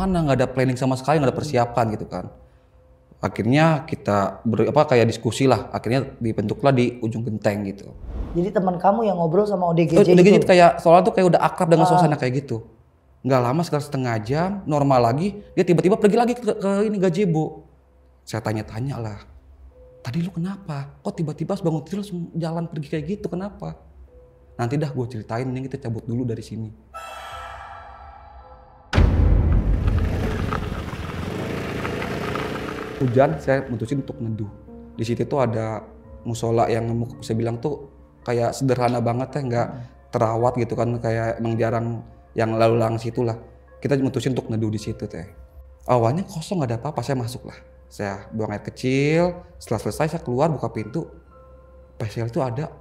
kemana, nggak ada planning sama sekali, nggak ada persiapan gitu kan. Akhirnya kita kayak diskusi lah, akhirnya dibentuklah di ujung genteng gitu. Jadi teman kamu yang ngobrol sama ODGJ ODGJ itu? kayak soalnya tuh kayak udah akrab dengan suasana kayak gitu. Nggak lama sekitar setengah jam, normal lagi, dia tiba-tiba pergi lagi ke ini gazebo. Saya tanya-tanya lah, tadi lu kenapa? Kok tiba-tiba bangun tidur langsung jalan pergi kayak gitu, kenapa? Nanti dah gue ceritain, ini kita cabut dulu dari sini. Hujan, saya mutusin untuk neduh. Di situ tuh ada musola yang saya bilang tuh kayak sederhana banget ya, nggak terawat gitu kan, kayak emang jarang yang lalu lalang situ lah. Kita mutusin untuk neduh di situ teh. Awalnya kosong, nggak ada apa-apa, saya masuk lah. Saya buang air kecil, setelah selesai saya keluar buka pintu. Pas saya itu ada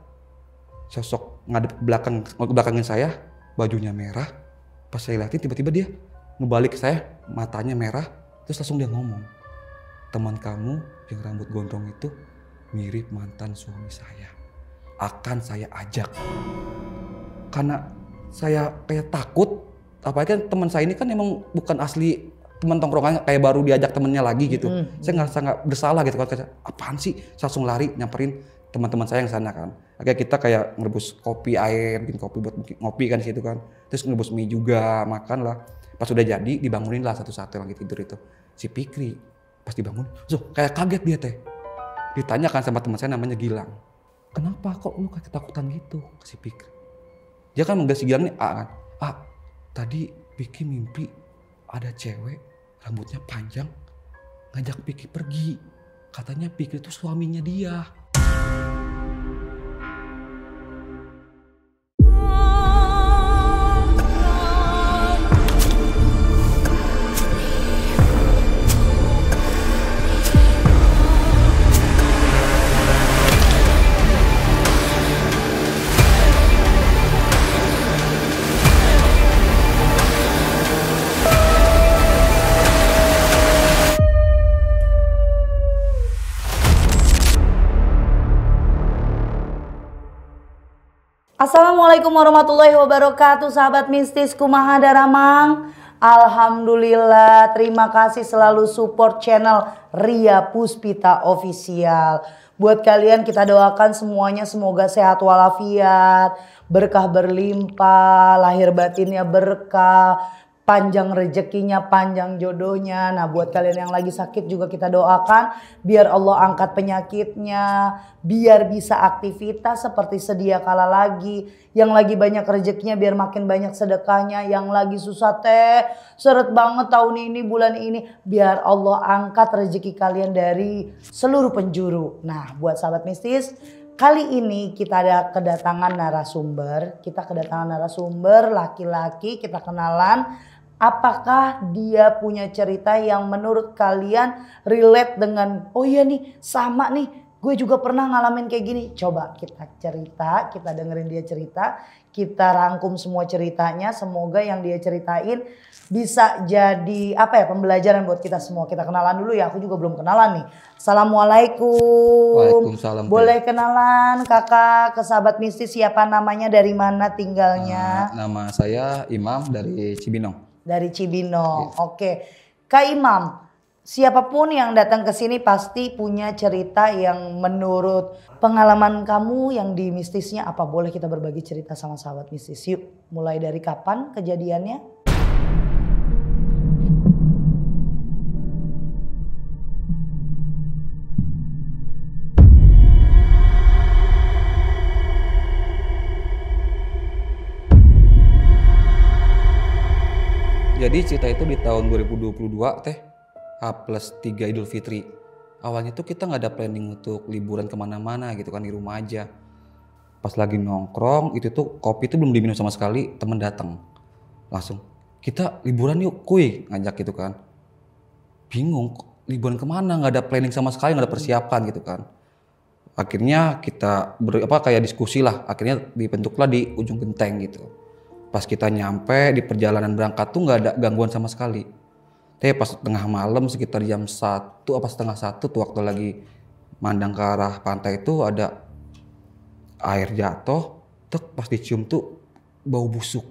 sosok ngadep belakangin saya, bajunya merah. Pas saya liatin tiba-tiba dia ngebalik ke saya, matanya merah, terus langsung dia ngomong, teman kamu yang rambut gondrong itu mirip mantan suami saya. Akan saya ajak. Karena saya kayak takut, apalagi kan teman saya ini kan emang bukan asli teman tongkrongannya, kayak baru diajak temennya lagi gitu. Saya ngerasa nggak bersalah gitu kan, kayak apaan sih, saya langsung lari nyamperin teman-teman saya yang sana kan. Akhirnya kita kayak ngerebus kopi air, bikin kopi buat ngopi kan di situ kan. Terus ngerebus mie juga, makan lah. Pas udah jadi dibangunin lah satu-satu yang lagi tidur itu. Si Fikri pas dibangun, kayak kaget dia teh. Ditanyakan sama teman saya namanya Gilang. Kenapa kok lu kayak ketakutan gitu ke si Fikri? Dia kan manggil si Gilang nih, kan. Tadi Fikri mimpi ada cewek rambutnya panjang ngajak Fikri pergi. Katanya Fikri itu suaminya dia. Assalamualaikum warahmatullahi wabarakatuh, sahabat mistis kumaha daramang. Alhamdulillah, terima kasih selalu support channel Ria Puspita Official. Buat kalian kita doakan semuanya semoga sehat walafiat, berkah berlimpah, lahir batinnya berkah, panjang rezekinya, panjang jodohnya. Nah buat kalian yang lagi sakit juga kita doakan biar Allah angkat penyakitnya, biar bisa aktivitas seperti sedia kala lagi. Yang lagi banyak rezekinya biar makin banyak sedekahnya. Yang lagi susah teh, seret banget tahun ini, bulan ini, biar Allah angkat rezeki kalian dari seluruh penjuru. Nah buat sahabat mistis, kali ini kita ada kedatangan narasumber. Kita kedatangan narasumber laki-laki, kita kenalan. Apakah dia punya cerita yang menurut kalian relate dengan, oh iya nih sama nih, gue juga pernah ngalamin kayak gini. Coba kita cerita, kita dengerin dia cerita, kita rangkum semua ceritanya. Semoga yang dia ceritain bisa jadi pembelajaran buat kita semua. Kita kenalan dulu ya, aku juga belum kenalan nih. Assalamualaikum. Waalaikumsalam. Boleh kenalan kakak ke sahabat mistis, siapa namanya, dari mana tinggalnya? Nama saya Imam dari Cibinong. Dari Cibinong, Oke. Kak Imam, siapapun yang datang ke sini pasti punya cerita yang menurut pengalaman kamu yang di mistisnya apa. Boleh kita berbagi cerita sama sahabat mistis? Yuk, mulai dari kapan kejadiannya? Jadi cerita itu di tahun 2022 teh, H+3 Idul Fitri. Awalnya tuh kita nggak ada planning untuk liburan kemana-mana gitu kan, di rumah aja. Pas lagi nongkrong itu tuh kopi tuh belum diminum sama sekali, temen datang. Langsung, kita liburan yuk kuy, ngajak gitu kan. Bingung, liburan kemana, nggak ada planning sama sekali, nggak ada persiapan gitu kan. Akhirnya kita kayak diskusi lah, akhirnya dibentuklah di ujung genteng gitu. Pas kita nyampe di perjalanan berangkat tuh nggak ada gangguan sama sekali. Tapi pas tengah malam sekitar jam 1 apa setengah 1 tuh waktu lagi mandang ke arah pantai itu ada air jatuh. Tuh pas dicium tuh bau busuk.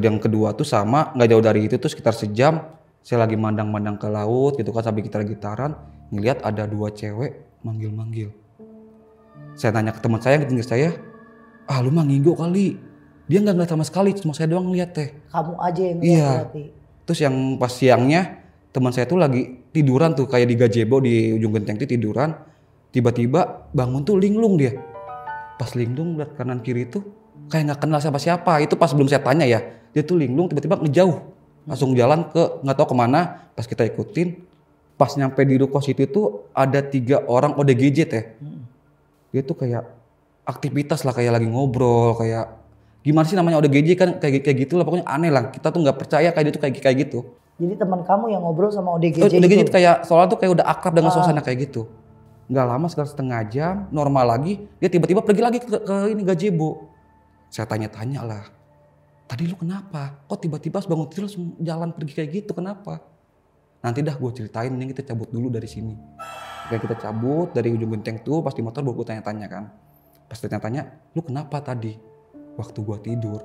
Yang kedua tuh sama, nggak jauh dari itu tuh sekitar sejam. Saya lagi mandang-mandang ke laut gitu kan sambil gitar-gitaran, ngeliat ada 2 cewek manggil-manggil. Saya tanya ke teman saya yang tinggal saya, lu mah ngigo kali. Dia nggak ngeliat sama sekali, cuma saya doang ngeliat teh. Kamu aja yang Iya. ngeliat berarti. Terus yang pas siangnya teman saya tuh lagi tiduran tuh kayak di gazebo di ujung genteng itu tiduran. Tiba-tiba bangun tuh linglung dia. Pas linglung lihat kanan kiri tuh kayak nggak kenal siapa-siapa. Itu pas belum saya tanya ya. Dia tuh linglung tiba-tiba ngejauh. Langsung jalan ke nggak tahu kemana. Pas kita ikutin, pas nyampe di ruko situ tuh ada 3 orang ODGJ teh. Dia tuh kayak aktivitas lah, kayak lagi ngobrol, kayak gimana sih namanya ODGJ kan kayak gitu lah, pokoknya aneh lah. Kita tuh nggak percaya kayak dia tuh kayak gitu. Jadi teman kamu yang ngobrol sama ODGJ ODGJ itu? itu kayak soalnya tuh kayak udah akrab dengan suasana kayak gitu. Nggak lama sekitar setengah jam, normal lagi, dia tiba-tiba pergi lagi ke ini gazebo. Saya tanya-tanya lah, tadi lu kenapa? Kok tiba-tiba bangun tidur langsung jalan pergi kayak gitu, kenapa? Nanti dah gue ceritain, ini kita cabut dulu dari sini. Kayak kita cabut dari ujung genteng tuh, pas di motor baru gue tanya-tanya kan. Pas tanya-tanya, lu kenapa tadi? Waktu gue tidur,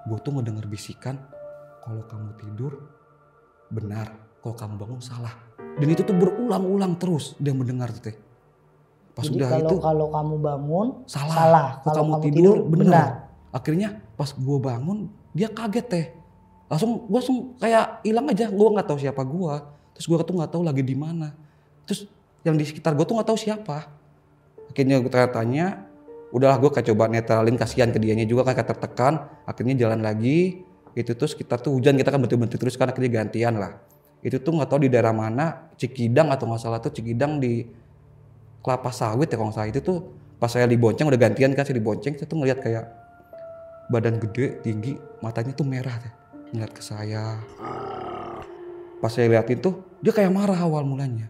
gue tuh ngedenger bisikan, kalau kamu tidur benar, kalau kamu bangun salah. Dan itu tuh berulang-ulang terus dia mendengar tuh teh. Pas Jadi udah itu kalau kamu bangun salah. Kalau kamu tidur benar. Akhirnya pas gue bangun dia kaget teh. Gue langsung kayak hilang aja. Gue nggak tahu siapa gue. Terus gue tuh nggak tahu lagi di mana. Terus yang di sekitar gue tuh nggak tahu siapa. Akhirnya gue tanya, udahlah gue kayak coba netralin, kasihan ke dianya juga kan kayak tertekan. Akhirnya jalan lagi. Itu tuh sekitar tuh hujan, kita kan berhenti terus kan, akhirnya gantian lah. Itu tuh nggak tahu di daerah mana, Cikidang atau nggak salah tuh Cikidang di Kelapa Sawit ya kalau nggak salah. Itu tuh pas saya dibonceng udah gantian kan, saya dibonceng, saya tuh ngeliat kayak badan gede tinggi, matanya tuh merah teh, ngeliat ke saya. Pas saya liatin tuh dia kayak marah awal mulanya.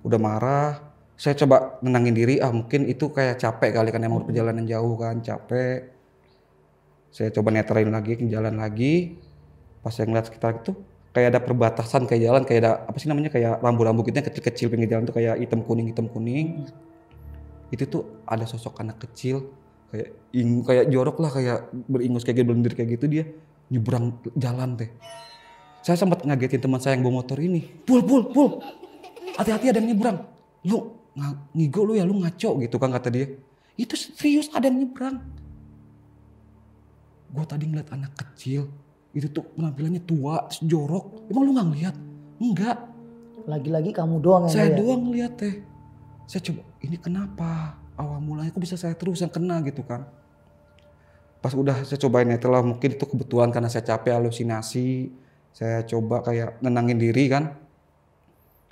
Udah marah, saya coba nenangin diri, mungkin itu kayak capek kali kan, emang udah perjalanan jauh kan, capek. Saya coba netralin lagi, jalan lagi. Pas saya ngeliat sekitar itu kayak ada perbatasan, kayak jalan, kayak ada apa sih namanya, kayak rambu-rambu gitu yang kecil-kecil pinggir jalan tuh kayak hitam kuning. Itu tuh ada sosok anak kecil kayak jorok lah, kayak beringus kayak gitu, belendir kayak gitu, dia nyebrang jalan teh. Saya sempat ngagetin teman saya yang bawa motor ini. Pul, hati-hati ada yang nyebrang. Lu ngigo lu ya, lu ngaco gitu kan kata dia. Itu serius ada yang nyebrang. Gue tadi ngeliat anak kecil, itu tuh penampilannya tua, jorok. Emang lu gak ngeliat? Enggak. Lagi-lagi kamu doang yang saya ngeliat? doang ngeliat teh. Saya coba, ini kenapa? Awal mulanya kok bisa saya terus yang kena gitu kan. Pas udah saya cobain netral lah, mungkin itu kebetulan karena saya capek halusinasi. Saya coba kayak nenangin diri kan.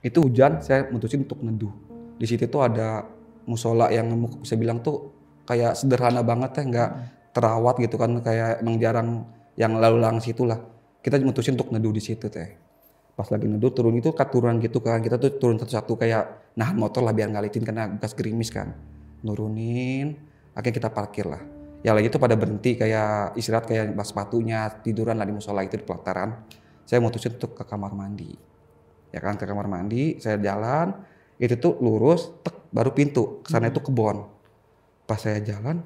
Itu hujan, saya mutusin untuk neduh. Di situ tuh ada musola yang bisa bilang tuh kayak sederhana banget teh, nggak terawat gitu kan, kayak emang jarang yang lalu lalang situ lah. Kita mutusin untuk neduh di situ teh. Pas lagi neduh turun itu turunan gitu kan, kita tuh turun satu-satu kayak nahan motor lah biar ngalitin karena bekas gerimis kan. Nurunin, akhirnya kita parkir lah. Yang lagi itu pada berhenti kayak istirahat, kayak bas sepatunya, tiduran lah di musola itu di pelataran. Saya mutusin untuk ke kamar mandi. Ya kan, ke kamar mandi, saya jalan, itu tuh lurus, baru pintu, kesana itu kebon. Pas saya jalan,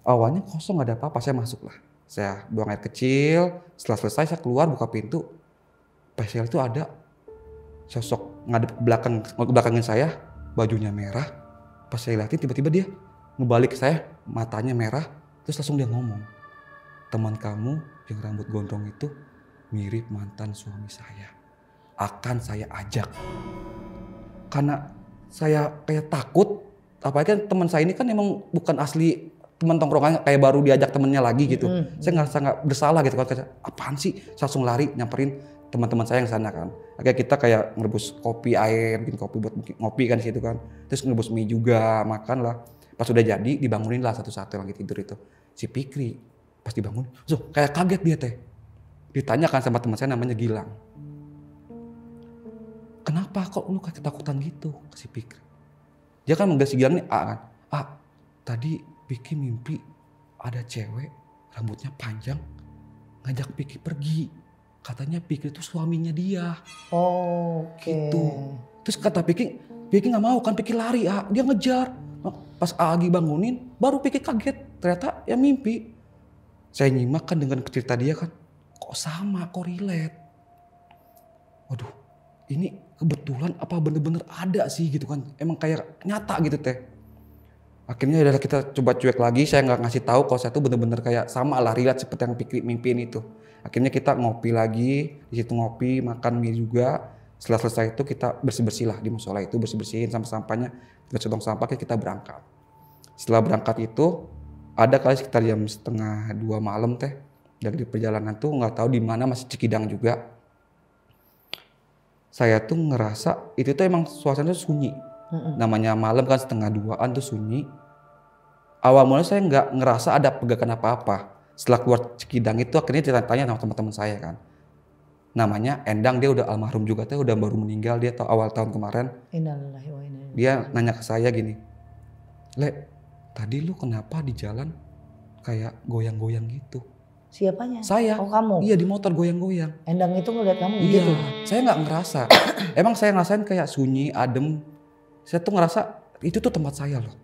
awalnya kosong gak ada apa-apa, saya masuk lah. Saya buang air kecil, setelah selesai saya keluar buka pintu. Pas saya itu ada sosok ngadep ke belakangin saya, bajunya merah. Pas saya liatin tiba-tiba dia ngebalik ke saya, matanya merah, terus langsung dia ngomong, teman kamu yang rambut gondrong itu mirip mantan suami saya. Akan saya ajak. Karena saya kayak takut, apalagi kan teman saya ini kan emang bukan asli teman tongkrongannya, kayak baru diajak temennya lagi gitu. Saya ngerasa nggak bersalah gitu kan, kayak apaan sih, saya langsung lari nyamperin teman-teman saya yang sana kan. Akhirnya kita kayak ngerebus kopi, air, bikin kopi buat ngopi kan di situ kan. Terus ngerebus mie juga, makan lah. Pas udah jadi dibangunin lah satu-satu yang lagi tidur itu. Si Pikri pas dibangun, kayak kaget dia teh. Ditanyakan sama teman saya namanya Gilang. Kenapa kok lu kayak ketakutan gitu ke si Pikri? Dia kan manggil si Gilang nih kan. Tadi Pikri mimpi ada cewek rambutnya panjang ngajak Pikri pergi. Katanya Pikri itu suaminya dia. Oke. Gitu. Terus kata Pikri nggak mau kan, Pikri lari, dia ngejar. Pas Agi bangunin, baru Pikri kaget. Ternyata ya mimpi. Saya nyimak kan dengan cerita dia kan, kok sama, kok relate. Waduh, ini kebetulan apa bener-bener ada sih gitu kan, emang kayak nyata gitu teh. Akhirnya udah kita coba cuek lagi, saya nggak ngasih tahu kalau saya tuh bener-bener kayak sama lah relate seperti yang mimpiin itu. Akhirnya kita ngopi lagi, di situ ngopi, makan mie juga. Setelah selesai itu kita bersih-bersih lah di musola itu, bersih-bersihin sampah-sampahnya, kita tong sampah, kita berangkat. Setelah berangkat itu ada kali sekitar jam 1:30 malam teh, dari perjalanan tuh nggak tahu di mana masih Cikidang juga. Saya tuh ngerasa itu tuh emang suasananya sunyi. Namanya malam kan 1:30 tuh sunyi. Awal mulanya saya nggak ngerasa ada pegangan apa-apa. Setelah keluar Cikidang itu akhirnya tanya sama teman-teman saya kan. Namanya Endang, dia udah almarhum juga teh, udah baru meninggal dia awal tahun kemarin. Innalillahi wa inna ilaihi. Dia nanya ke saya gini, "Le, tadi lu kenapa di jalan kayak goyang-goyang gitu?" Siapanya? Saya. Oh kamu? Iya, di motor goyang-goyang. Endang itu ngeliat kamu Iya, gitu? saya nggak ngerasa. Emang saya ngerasain kayak sunyi, adem. Saya tuh ngerasa itu tuh tempat saya loh.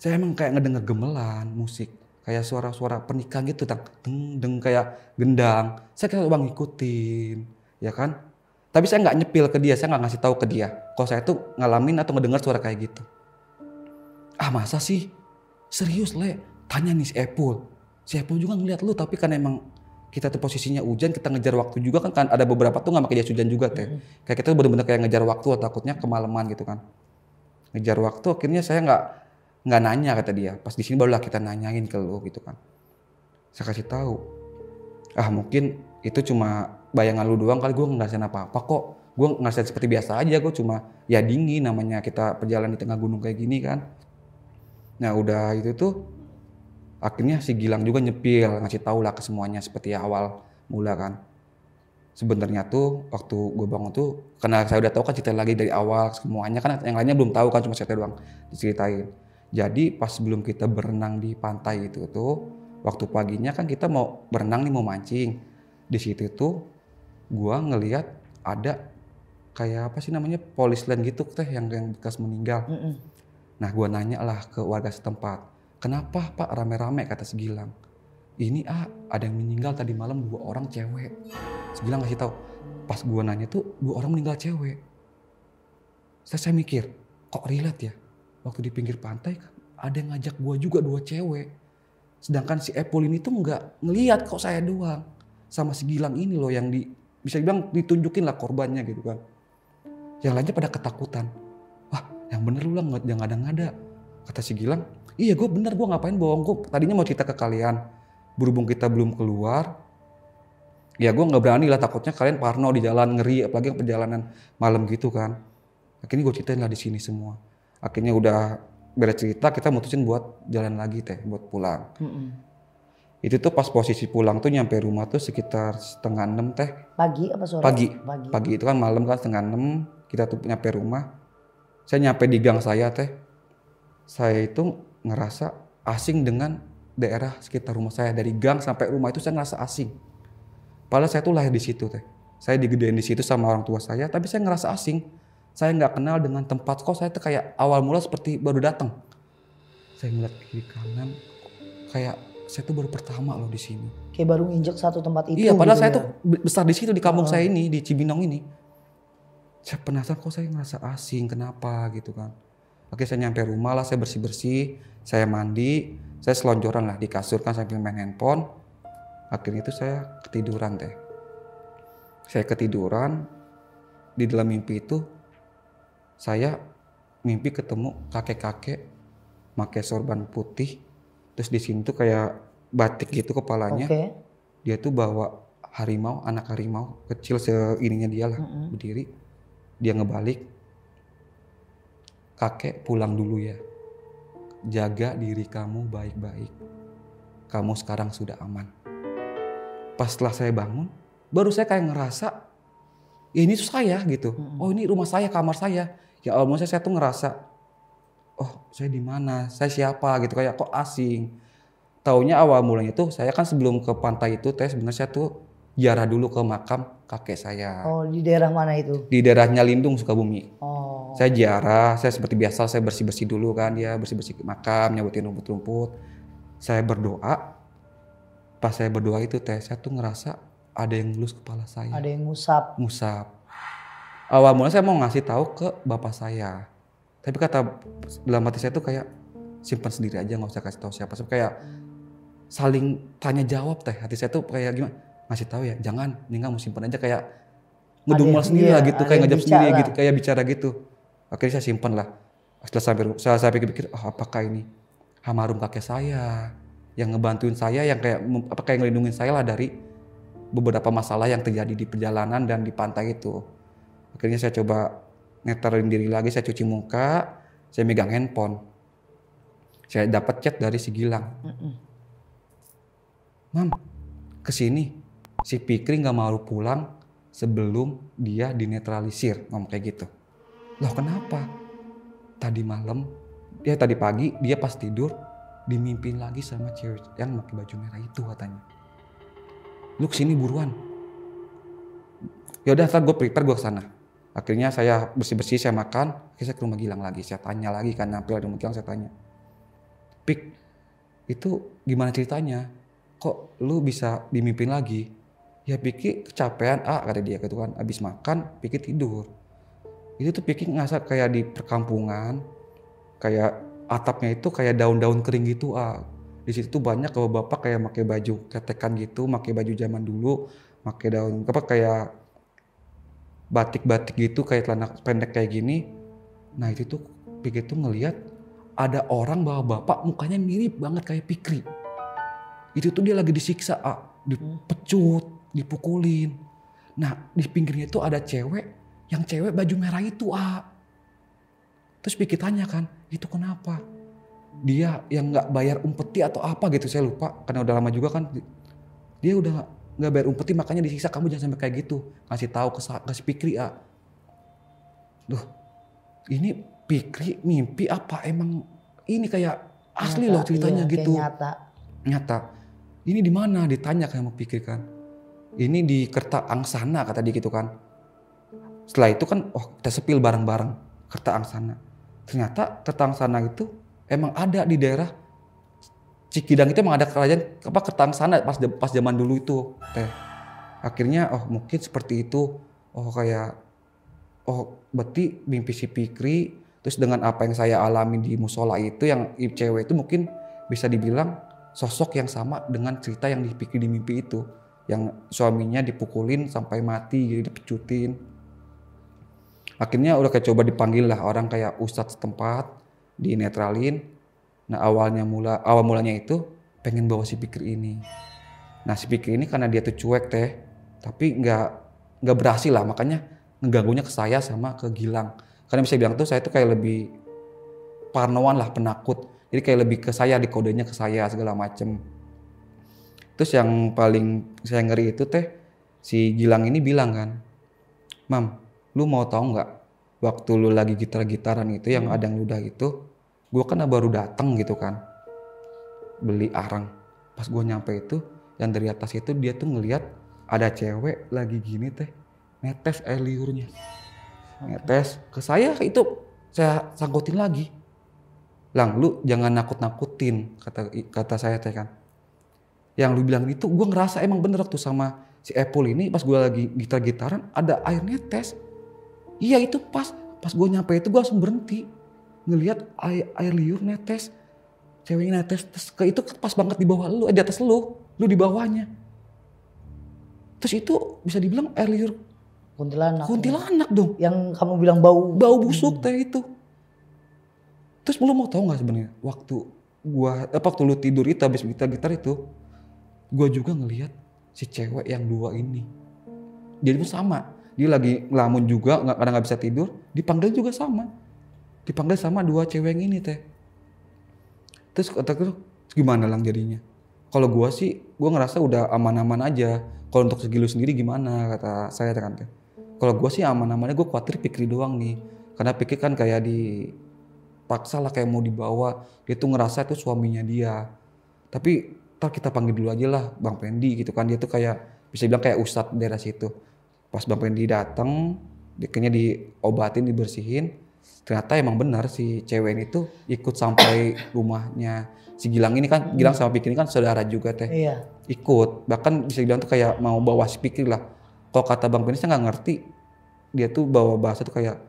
Saya emang kayak ngedenger gemelan musik, kayak suara-suara pernikahan gitu, deng kayak gendang. Saya kayak bang ngikutin, ya kan? Tapi saya nggak nyepil ke dia, saya nggak ngasih tahu ke dia. Kalau saya tuh ngalamin atau ngedenger suara kayak gitu. Ah masa sih? Serius Le? Tanya nih si Epul. Si Epul juga ngeliat lu, tapi kan emang kita tuh posisinya hujan, kita ngejar waktu juga kan ada beberapa tuh nggak pakai jas hujan juga teh. Kayak kita bener-bener kayak ngejar waktu, takutnya kemalaman gitu kan. Ngejar waktu, akhirnya saya nggak nanya kata dia. Pas di sini barulah kita nanyain ke lu gitu kan. Saya kasih tahu. Ah mungkin itu cuma bayangan lu doang kali, gue ngerasain apa-apa kok. Gue ngerasain seperti biasa aja, gue cuma ya dingin, namanya kita perjalanan di tengah gunung kayak gini kan. Nah udah itu tuh akhirnya si Gilang juga nyepil, ngasih tahu lah ke semuanya seperti awal mula kan. Sebenarnya tuh waktu gue bangun tuh, karena saya udah tahu kan cerita lagi dari awal semuanya kan, yang lainnya belum tahu kan, cuma saya doang diceritain. Jadi pas sebelum kita berenang di pantai itu tuh, waktu paginya kan kita mau berenang nih, mau mancing. Di situ tuh gue ngelihat ada kayak apa sih namanya, polis lain gitu teh yang bekas meninggal. Nah gue nanya lah ke warga setempat, kenapa Pak rame-rame, kata si Gilang. Ini ada yang meninggal tadi malam 2 orang cewek. Si Gilang ngasih tahu. Pas gue nanya tuh 2 orang meninggal cewek. Saya mikir, kok relate ya? Waktu di pinggir pantai ada yang ngajak gue juga 2 cewek. Sedangkan si Epul ini tuh nggak ngelihat kok saya doang. Sama si Gilang ini loh yang bisa dibilang ditunjukin lah korbannya gitu kan. Yang lainnya pada ketakutan. Wah yang bener lu lah, jangan ngada-ngada. Kata si Gilang, iya gue bener, gue ngapain bohong, gue tadinya mau cerita ke kalian. Berhubung kita belum keluar, ya gue nggak berani lah, takutnya kalian parno di jalan, ngeri, apalagi perjalanan malam gitu kan. Akhirnya gue ceritain lah di sini semua. Akhirnya udah beres cerita, kita mutusin buat jalan lagi teh, buat pulang. Itu tuh pas posisi pulang tuh nyampe rumah tuh sekitar 5:30 teh. Pagi apa sore? Pagi itu kan, malam kan 5:30, kita tuh nyampe rumah. Saya nyampe di gang saya teh, saya itu ngerasa asing dengan daerah sekitar rumah saya. Dari gang sampai rumah itu saya ngerasa asing. Padahal saya tuh lahir di situ teh. Saya digedein di situ sama orang tua saya, tapi saya ngerasa asing. Saya nggak kenal dengan tempat kok. Saya tuh kayak awal mula seperti baru datang. Saya ngeliat kiri kanan, kayak saya tuh baru pertama loh di sini. Kayak baru nginjek satu tempat itu. Iya, padahal gitu saya ya? tuh besar di situ, di kampung saya ini, di Cibinong ini. Saya penasaran kok saya ngerasa asing, kenapa gitu kan. Oke, saya nyampe rumah lah, saya bersih-bersih, saya mandi, saya selonjoran lah di kasur kan sambil main handphone. Akhirnya itu saya ketiduran teh. Saya ketiduran, di dalam mimpi itu saya mimpi ketemu kakek-kakek pakai sorban putih, terus di sini tuh kayak batik gitu kepalanya. Dia tuh bawa harimau, anak harimau kecil seininya dia lah, berdiri. Dia ngebalik, kakek pulang dulu ya, jaga diri kamu baik-baik, kamu sekarang sudah aman. Pas setelah saya bangun, baru saya kayak ngerasa, ya ini tuh saya gitu. Oh ini rumah saya, kamar saya. Ya Allah, saya tuh ngerasa, oh saya di mana, saya siapa gitu, kayak kok asing. Taunya awal mulanya tuh saya kan sebelum ke pantai itu teh, sebenarnya saya tuh ziarah dulu ke makam kakek saya. Oh di daerah mana itu? Di daerahnya Lindung, Sukabumi. Oh. Saya ziarah, saya seperti biasa, saya bersih-bersih dulu kan, dia bersih-bersih makam, nyabutin rumput-rumput. Saya berdoa, Pas saya berdoa itu teh, saya tuh ngerasa ada yang ngelus kepala saya. Ada yang ngusap. Ngusap. Awal mulanya saya mau ngasih tahu ke bapak saya. Tapi kata dalam hati saya tuh kayak simpan sendiri aja, nggak usah kasih tahu siapa. So, kayak saling tanya jawab teh. Hati saya tuh kayak gimana? Ngasih tahu ya, jangan. Ini nggak mau simpan aja, kayak ngedumel sendiri lah gitu, kayak ngejawab sendiri gitu, kayak bicara gitu. Akhirnya saya simpan lah. Setelah saya pikir-pikir, apakah ini almarhum kakek saya yang ngebantuin saya, yang kayak ngelindungin saya lah dari beberapa masalah yang terjadi di perjalanan dan di pantai itu. Akhirnya saya coba neterin diri lagi, saya cuci muka, saya megang handphone. Saya dapat chat dari si Gilang. Mam, kesini. Si Fikri nggak mau pulang sebelum dia dinetralisir, ngomong kayak gitu. Loh kenapa? Tadi pagi dia pas tidur dimimpin lagi sama cewek yang pakai baju merah itu katanya. Lu kesini buruan. Ya udah, ntar gue prepare, gue kesana. Akhirnya saya bersih-bersih, saya makan, akhirnya saya ke rumah Gilang lagi. Saya tanya lagi kan, nampil di rumah Gilang, saya tanya. Pik, itu gimana ceritanya? Kok lu bisa dimimpin lagi? Ya Piki kecapean, kata dia gitu kan. Abis makan, Piki tidur. Itu tuh Piki ngerasa kayak di perkampungan, kayak atapnya itu kayak daun-daun kering gitu. Di situ tuh banyak kalau bapak kayak pakai baju ketekan gitu, pakai baju zaman dulu, pakai daun kayak batik-batik gitu, kayak celana pendek kayak gini. Nah itu tuh Piki tuh ngelihat ada orang bawa bapak mukanya mirip banget kayak Fikri. Itu tuh dia lagi disiksa, dipecut, dipukulin. Nah di pinggirnya itu ada cewek, yang cewek baju merah itu. Terus Piki tanya kan, itu kenapa? Dia yang nggak bayar umpeti atau apa gitu, saya lupa karena udah lama juga kan. Dia udah nggak bayar umpeti makanya disiksa, kamu jangan sampai kayak gitu. Ngasih tahu ke si Fikri. Duh, ini Fikri mimpi apa emang ini kayak asli nyata, loh ceritanya gitu. Nyata. Ini di mana? Ditanya kayak mau Fikri kan. Ini di Kerta Angsana kata dia gitu kan. Setelah itu kan, kita sepil bareng-bareng Kerta Angsana. Ternyata Kerta Angsana itu emang ada di daerah Cikidang, itu emang ada kerajaan Kerta Angsana pas zaman dulu itu teh. Akhirnya mungkin seperti itu. Berarti mimpi si Fikri terus dengan apa yang saya alami di musola itu, yang cewek itu mungkin bisa dibilang sosok yang sama dengan cerita yang di Fikri di mimpi itu, yang suaminya dipukulin sampai mati, jadi dipecutin. Akhirnya udah kayak coba dipanggil lah orang kayak ustadz setempat, dinetralin. Nah awal mulanya itu pengen bawa si Fikri ini. Nah si Fikri ini karena dia tuh cuek teh, tapi nggak berhasil lah, makanya ngeganggunya ke saya sama ke Gilang. Karena bisa bilang tuh saya tuh kayak lebih parnoan lah, penakut. Jadi kayak lebih ke saya, dikodenya ke saya segala macem. Terus yang paling saya ngeri itu teh, si Gilang ini bilang kan, Mam, lu mau tahu nggak waktu lu lagi gitar-gitaran itu yang ada yang ludah gitu, gue kan baru datang gitu kan, beli arang. Pas gue nyampe itu, yang dari atas itu dia tuh ngelihat ada cewek lagi gini teh, netes air liurnya. Netes ke saya, itu saya sangkutin lagi. Lang, lu jangan nakut-nakutin, kata saya teh kan. Yang lu bilang itu gue ngerasa emang bener tuh sama si Apple ini, pas gue lagi gitar-gitaran ada air netes. Iya itu pas gue nyampe itu gue langsung berhenti ngelihat air liur netes, ceweknya netes, itu pas banget di bawah lu, di atas lu di bawahnya. Terus itu bisa dibilang air liur kuntilanak dong. Yang kamu bilang bau busuk teh itu. Terus lu mau tahu nggak sebenarnya waktu lu tidur itu habis gitar itu, gue juga ngelihat si cewek yang dua ini. Jadi pun sama, dia lagi ngelamun juga, kadang nggak bisa tidur, dipanggil juga sama. Dipanggil sama dua cewek yang ini teh. Terus kata gue, gimana Lang jadinya? Kalau gue sih, gue ngerasa udah aman-aman aja. Kalau untuk segi lu sendiri gimana, kata saya kan teh. Kalau gue sih aman-amannya, gue khawatir Fikri doang nih. Karena Fikri kan kayak dipaksa lah, kayak mau dibawa. Dia tuh ngerasa itu suaminya dia. Tapi ntar kita panggil dulu aja lah Bang Pendi gitu kan. Dia tuh kayak, bisa bilang kayak ustadz daerah situ. Pas Bang Pendi datang, kayaknya diobatin, dibersihin. ternyata emang benar si cewek ini tuh ikut sampai rumahnya si Gilang ini kan. Gilang sama Fikri ini kan saudara juga teh. Iya. Ikut, bahkan bisa dibilang tuh kayak mau bawa si Fikri lah. Kalau kata Bang Benny saya nggak ngerti, dia tuh bawa bahasa tuh kayak,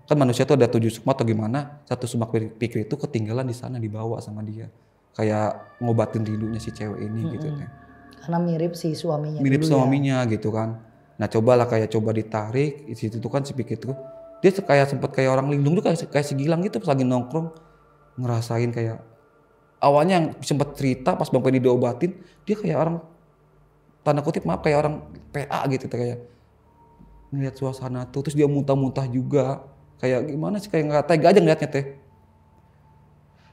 kan manusia tuh ada 7 sukma atau gimana, satu sukma Fikri itu ketinggalan di sana, dibawa sama dia. Kayak ngobatin rindunya si cewek ini gitu teh. Karena mirip si suaminya. Mirip dulu ya. suaminya gitu kan. Nah cobalah kayak coba ditarik, di situ tuh kan si Fikri tuh, dia kayak sempet kayak orang lindung tuh kayak si Gilang gitu pas lagi nongkrong. Ngerasain kayak, awalnya yang sempet cerita pas Bang Benny diobatin, dia kayak orang, tanda kutip maaf kayak orang PA gitu teh, kayak ngeliat suasana tuh, terus dia muntah-muntah juga. Kayak gimana sih, kayak nggak tega aja ngeliatnya teh.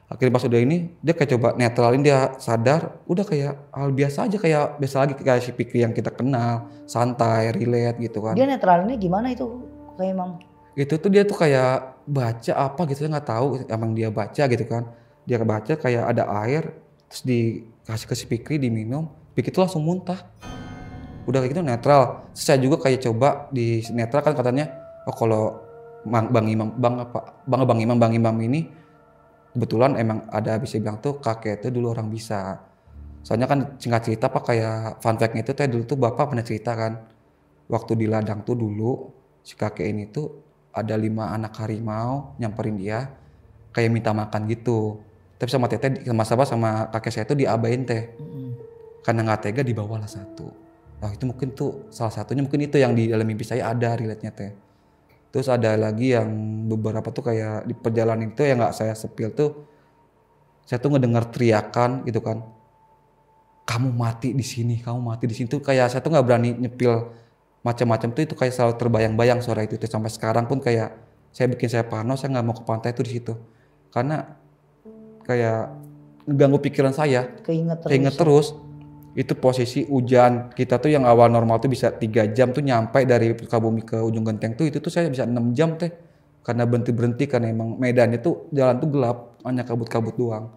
Akhirnya pas udah ini, dia kayak coba netralin, dia sadar, udah kayak hal biasa aja, kayak biasa lagi kayak si Fikri yang kita kenal, santai, relate gitu kan. Dia netralinnya gimana itu kayak Imam? Itu tuh dia tuh kayak baca apa gitu, saya nggak tahu, emang dia baca gitu kan. Dia baca kayak ada air, terus dikasih ke si Fikri, diminum, Fikri tuh langsung muntah. Udah kayak gitu netral. Terus saya juga kayak coba di netral kan katanya, oh kalau Bang Imam ini kebetulan emang ada bisa bilang tuh kakek itu dulu orang bisa. Soalnya kan singkat cerita apa kayak fun fact-nya itu teh, dulu tuh bapak pernah cerita kan, waktu di ladang tuh dulu si kakek ini tuh ada 5 anak harimau nyamperin dia kayak minta makan gitu. Tapi sama teteh sama kakek saya tuh diabain teh. Karena nggak tega dibawalah satu. Nah itu mungkin tuh salah satunya, mungkin itu yang di dalam mimpi saya ada relate-nya teh. Terus ada lagi yang beberapa tuh kayak di perjalanan itu yang nggak saya sepil tuh, saya tuh ngedengar teriakan gitu kan, kamu mati di sini tuh, kayak saya tuh nggak berani nyepil macam-macam tuh, itu kayak selalu terbayang-bayang suara itu tuh. Sampai sekarang pun kayak saya parno, saya nggak mau ke pantai itu di situ karena kayak ngeganggu pikiran saya. Keinget terus. Itu posisi hujan, kita tuh yang awal normal tuh bisa 3 jam tuh nyampe dari Sukabumi ke Ujung Genteng tuh, itu tuh saya bisa 6 jam teh. Karena berhenti karena emang medannya tuh, jalan tuh gelap, hanya kabut-kabut doang.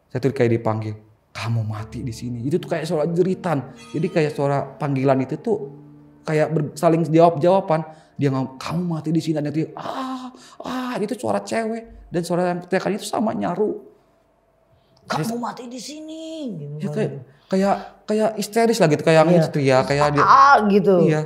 Saya tuh kayak dipanggil, kamu mati di sini. Itu tuh kayak suara jeritan. Jadi kayak suara panggilan itu tuh kayak saling jawab-jawaban. Dia ngomong, kamu mati di sini, dan dia itu suara cewek, dan suara yang teriakan itu sama nyaru. Kamu mati di sini gitu. Ya, kayak histeris lah gitu, kayak angin teriak kayak dia gitu. Iya.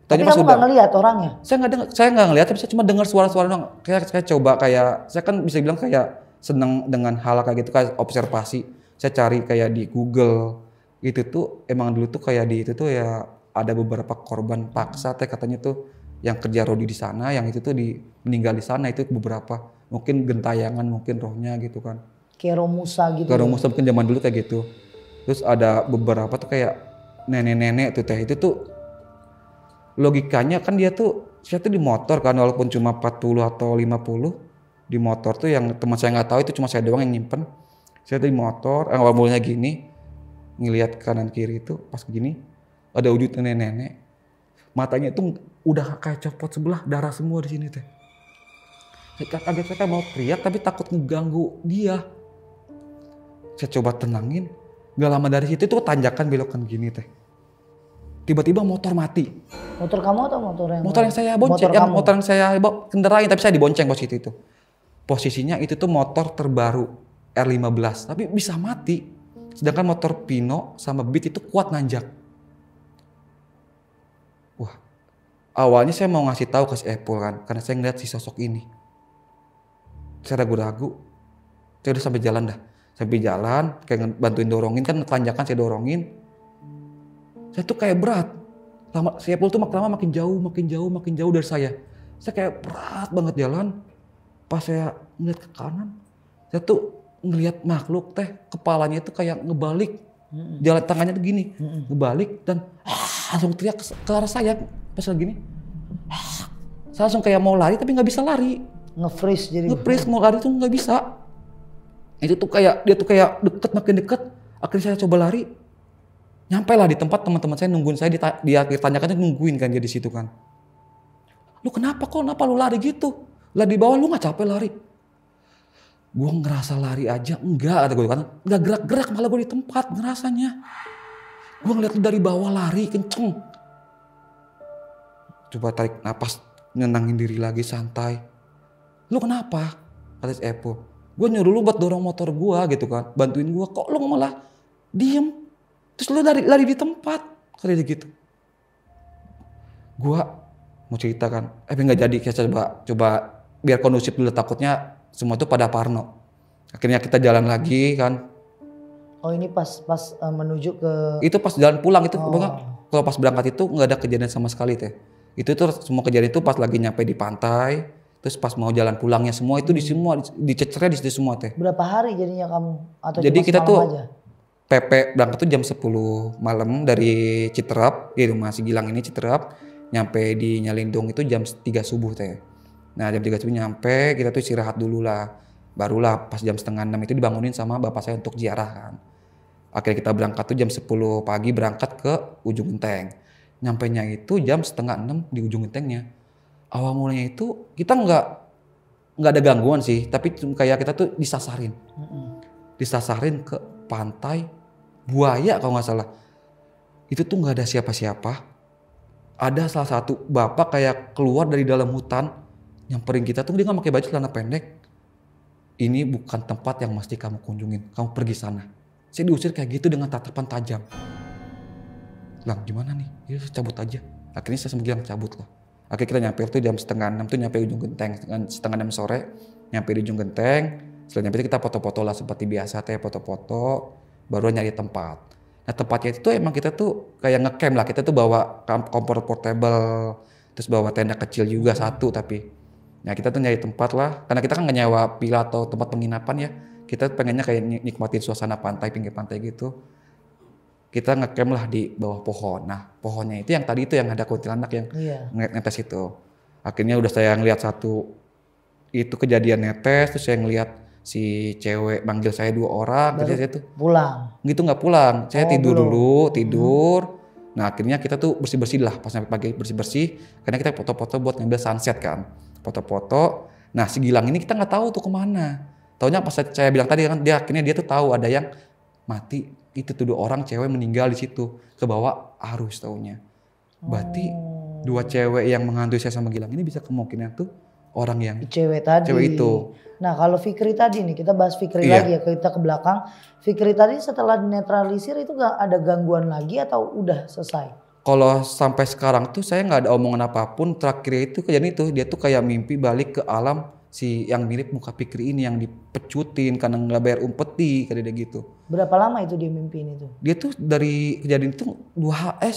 Tapi kamu nggak ngelihat orangnya? Saya nggak ngelihat, tapi saya cuma dengar suara-suara doang. Kayak saya coba, kayak saya kan bisa bilang kayak seneng dengan hal kayak gitu, kayak observasi. Saya cari kayak di Google, itu tuh emang dulu tuh kayak di itu tuh ya ada beberapa korban paksa teh katanya tuh yang kerja rodi di sana, yang itu tuh meninggal di sana, itu beberapa. Mungkin gentayangan, mungkin rohnya gitu kan. Kayak Romusa gitu. Kayak Romusa mungkin zaman dulu kayak gitu. Terus ada beberapa tuh kayak nenek-nenek tuh teh, itu tuh logikanya kan dia tuh, saya tuh di motor kan, walaupun cuma 40 atau 50 di motor tuh, yang teman saya nggak tahu, itu cuma saya doang yang nyimpen. Saya tuh di motor, awal mulanya gini, ngelihat kanan kiri itu pas gini ada wujud nenek-nenek, matanya itu udah kayak copot sebelah, darah semua di sini teh. Kaget, saya mau teriak tapi takut ngeganggu dia. Saya coba tenangin. Gak lama dari situ tuh tanjakan belokan gini teh. Tiba-tiba motor mati. Motor kamu atau motor yang? Motor yang saya bonceng, motor yang saya kendarain, tapi saya dibonceng posisi itu. Posisinya itu tuh motor terbaru R15, tapi bisa mati. Sedangkan motor Pino sama Beat itu kuat nanjak. Wah, awalnya saya mau ngasih tahu ke si Apple kan, karena saya ngeliat si sosok ini. Saya ragu-ragu. Saya udah sampai jalan dah. Sampai jalan, kayak bantuin dorongin, kan tanjakan saya dorongin. Saya tuh kayak berat. Si Apple tuh lama makin jauh dari saya. Saya kayak berat banget jalan. Pas saya ngeliat ke kanan, saya tuh ngeliat makhluk teh, kepalanya itu kayak ngebalik. Jalan tangannya tuh gini, ngebalik dan langsung teriak ke arah saya. Pas lagi gini, saya langsung kayak mau lari tapi nggak bisa lari. Nge-freeze jadi. Nge-freeze, mau lari tuh nggak bisa. Itu tuh kayak dia tuh kayak makin deket. Akhirnya saya coba lari, nyampe lah di tempat teman-teman saya nungguin saya di akhir tanjakan, nungguin kan dia di situ kan. Lu kenapa lu lari gitu? Lah di bawah lu nggak capek lari? Gue ngerasa lari aja enggak, kata gue kan, nggak gerak-gerak, malah gue di tempat ngerasanya. Gue ngeliat lu dari bawah lari kenceng. Coba tarik napas, nenangin diri lagi, santai. Lu kenapa? Kata si Epo. Gue nyuruh lu buat dorong motor gue gitu kan, bantuin gue. Kok lu malah diem? Terus lu lari di tempat. Kata dia gitu. Gue mau cerita kan, nggak jadi. Kita coba biar kondusif dulu, takutnya semua itu pada parno. Akhirnya kita jalan lagi kan. Oh ini pas menuju ke... Itu pas jalan pulang itu, kalau pas berangkat itu nggak ada kejadian sama sekali teh. Itu tuh semua kejadian itu pas lagi nyampe di pantai, terus pas mau jalan pulangnya semua itu dicecernya di situ semua teh. Berapa hari jadinya kamu? Atau jadi cuma kita tuh aja? PP berangkat tuh jam 10 malam dari Citerap, di rumah si Gilang ini Citerap, nyampe di Nyalindung itu jam 3 subuh teh. Nah jam 3 subuh nyampe, kita tuh istirahat dulu lah. Barulah pas jam setengah 6 itu dibangunin sama bapak saya untuk ziarah kan. Akhirnya kita berangkat tuh jam 10 pagi berangkat ke Ujung Genteng. Nyampenya itu jam setengah 6 di Ujung Gentengnya. Awal mulanya itu kita nggak ada gangguan sih, tapi kayak kita tuh disasarin. Disasarin ke pantai Buaya kalau nggak salah. Itu tuh nggak ada siapa-siapa. Ada salah satu bapak kayak keluar dari dalam hutan, nyamperin kita tuh, dia nggak pakai baju, celana pendek. Ini bukan tempat yang mesti kamu kunjungin, kamu pergi sana. Saya diusir kayak gitu dengan tatapan tajam. Lang gimana nih? Ya cabut aja. Akhirnya saya sama Gilang cabut lah. Akhirnya kita nyampe tuh jam setengah 6 tuh nyampe Ujung Genteng. Setengah 6 sore nyampe di Ujung Genteng. Setelah nyampe itu kita foto-foto lah seperti biasa teh, foto-foto. Baru nyari tempat. Nah tempatnya itu emang kita tuh kayak ngecamp lah. Kita tuh bawa kompor portable. Terus bawa tenda kecil juga satu tapi. Nah kita tuh nyari tempat lah. Karena kita kan gak nyewa villa atau tempat penginapan ya. Kita pengennya kayak nikmatin suasana pantai, pinggir pantai gitu. Kita ngecamp lah di bawah pohon. Nah pohonnya itu yang tadi itu yang ada kuntilanak yang netes itu. Akhirnya udah saya ngeliat satu itu kejadian netes, terus saya ngeliat si cewek manggil saya 2 orang. Terus saya tuh pulang? Gitu nggak pulang, saya tidur dulu, tidur. Nah akhirnya kita tuh bersih-bersih lah pas sampai pagi, bersih-bersih. Karena kita foto-foto buat ngambil sunset kan, foto-foto. Nah si Gilang ini kita nggak tahu tuh kemana. Taunya pas saya bilang tadi kan akhirnya dia tuh tahu ada yang mati, itu tuh 2 orang cewek meninggal di situ, ke bawah arus taunya. Berarti 2 cewek yang menghantui saya sama Gilang ini bisa kemungkinan tuh orang yang cewek tadi. Cewek itu. Nah kalau Fikri tadi nih, kita bahas Fikri lagi ya, kita ke belakang. Fikri tadi setelah dinetralisir itu gak ada gangguan lagi atau udah selesai? Kalau sampai sekarang tuh saya nggak ada omongan apapun. Terakhir itu kejadian itu dia tuh kayak mimpi balik ke alam si yang mirip muka Fikri ini yang dipecutin karena nggak bayar umpeti kayak dia gitu. Berapa lama itu dia mimpiin itu? Dia tuh dari kejadian itu 2 hari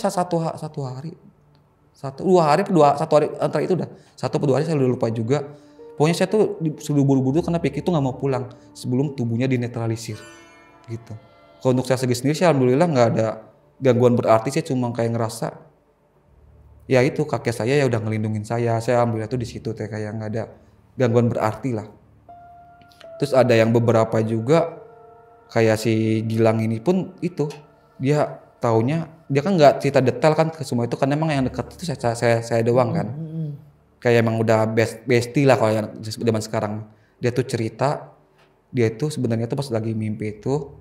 antara itu udah 1 atau 2 hari saya udah lupa juga. Pokoknya saya tuh sudah buru-buru karena Fikri tuh nggak mau pulang sebelum tubuhnya dinetralisir gitu. Kalau untuk saya sendiri sih alhamdulillah nggak ada gangguan berarti, saya cuma kayak ngerasa ya itu kakek saya ya udah ngelindungin saya alhamdulillah tuh di situ teh kayak nggak ada gangguan berarti lah. Terus ada yang beberapa juga kayak si Gilang ini pun itu dia taunya dia kan nggak cerita detail kan ke semua itu kan, emang yang dekat itu saya doang kan. Kayak emang udah bestie lah kalau yang zaman sekarang. Dia tuh cerita dia tuh sebenarnya tuh pas lagi mimpi itu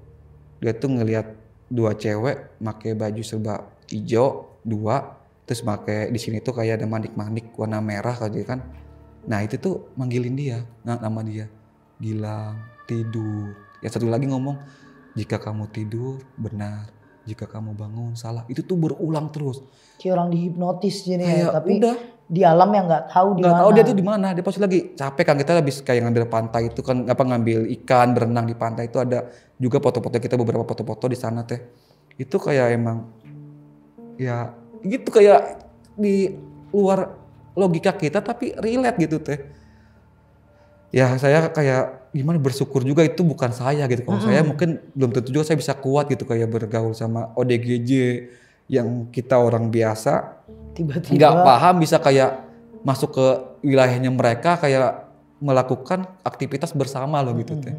dia tuh ngelihat 2 cewek pakai baju serba hijau 2, terus pakai di sini tuh kayak ada manik-manik warna merah kayak gitu kan. Nah itu tuh manggilin dia, nama dia Gilang tidur. Yang satu lagi ngomong jika kamu tidur benar, jika kamu bangun salah. Itu tuh berulang terus. Kayak orang dihipnotis jadi ya, tapi udah. Di alam yang nggak tahu di mana. Nggak tahu dia tuh di mana. Dia pasti lagi capek kan, kita habis kayak ngambil pantai itu kan ngambil ikan berenang di pantai itu ada juga foto-foto kita, beberapa foto-foto di sana teh. Itu kayak emang ya gitu kayak di luar logika kita tapi relate gitu teh. Ya saya kayak gimana bersyukur juga itu bukan saya gitu. Kalau saya mungkin belum tentu juga saya bisa kuat gitu kayak bergaul sama ODGJ yang kita orang biasa tiba-tiba nggak paham bisa kayak masuk ke wilayahnya mereka kayak melakukan aktivitas bersama loh gitu teh.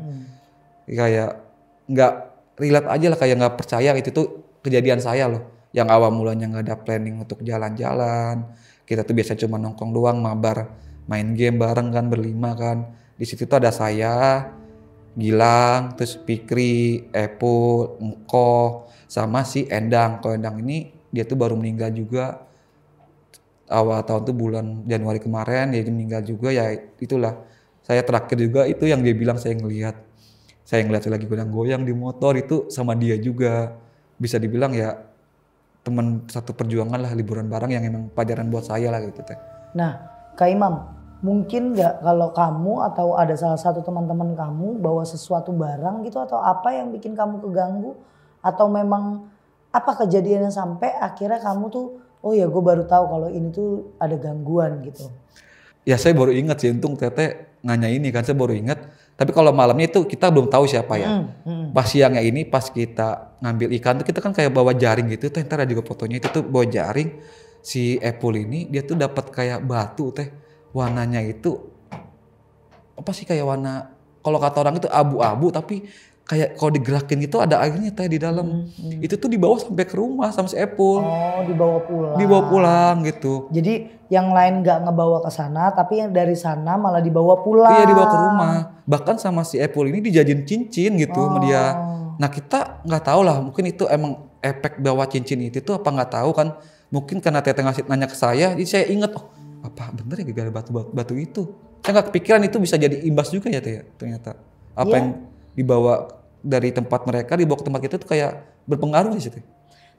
Kayak nggak relate aja lah, kayak nggak percaya itu tuh kejadian saya loh. Yang awal mulanya nggak ada planning untuk jalan-jalan. Kita tuh biasa cuma nongkrong doang, mabar, main game bareng kan berlima kan. Di situ tuh ada saya, Gilang, terus Fikri, Epo, Engko, sama si Endang. Kalau Endang ini dia tuh baru meninggal juga awal tahun tuh bulan Januari kemarin, dia meninggal juga ya itulah. Saya terakhir juga itu yang dia bilang saya ngelihat lagi goyang-goyang di motor itu sama dia juga. Bisa dibilang ya teman satu perjuangan lah, liburan bareng yang emang pelajaran buat saya lah gitu teh. Nah, Kak Imam, mungkin nggak kalau kamu atau ada salah satu teman-teman kamu bawa sesuatu barang gitu atau apa yang bikin kamu keganggu? Atau memang apa kejadiannya sampai akhirnya kamu tuh, oh ya gue baru tahu kalau ini tuh ada gangguan gitu. Ya saya baru ingat sih, untung Tete nanya ini kan, saya baru ingat. Tapi kalau malamnya itu kita belum tahu siapa ya. Pas siangnya ini pas kita ngambil ikan tuh kita kan kayak bawa jaring gitu. Teh ntar ada juga fotonya itu tuh bawa jaring. Si Epul ini dia tuh dapat kayak batu teh. Warnanya itu apa sih kayak warna, kalau kata orang itu abu-abu tapi kayak kalau digerakin gitu ada airnya teh di dalam. Itu tuh dibawa sampai ke rumah sama si Epul. Oh, dibawa pulang. Dibawa pulang gitu. Jadi yang lain nggak ngebawa ke sana, tapi yang dari sana malah dibawa pulang. Iya, dibawa ke rumah. Bahkan sama si Epul ini dijadiin cincin gitu sama dia. Nah kita nggak tahu lah, mungkin itu emang efek bawa cincin itu tuh apa nggak tahu kan. Mungkin karena Teteh ngasih nanya ke saya, jadi saya inget, oh apa bener ya gara-gara batu itu. Saya nggak kepikiran itu bisa jadi imbas juga ya Teh, ternyata. Apa yang dibawa dari tempat mereka dibawa ke tempat kita tuh kayak berpengaruh di situ.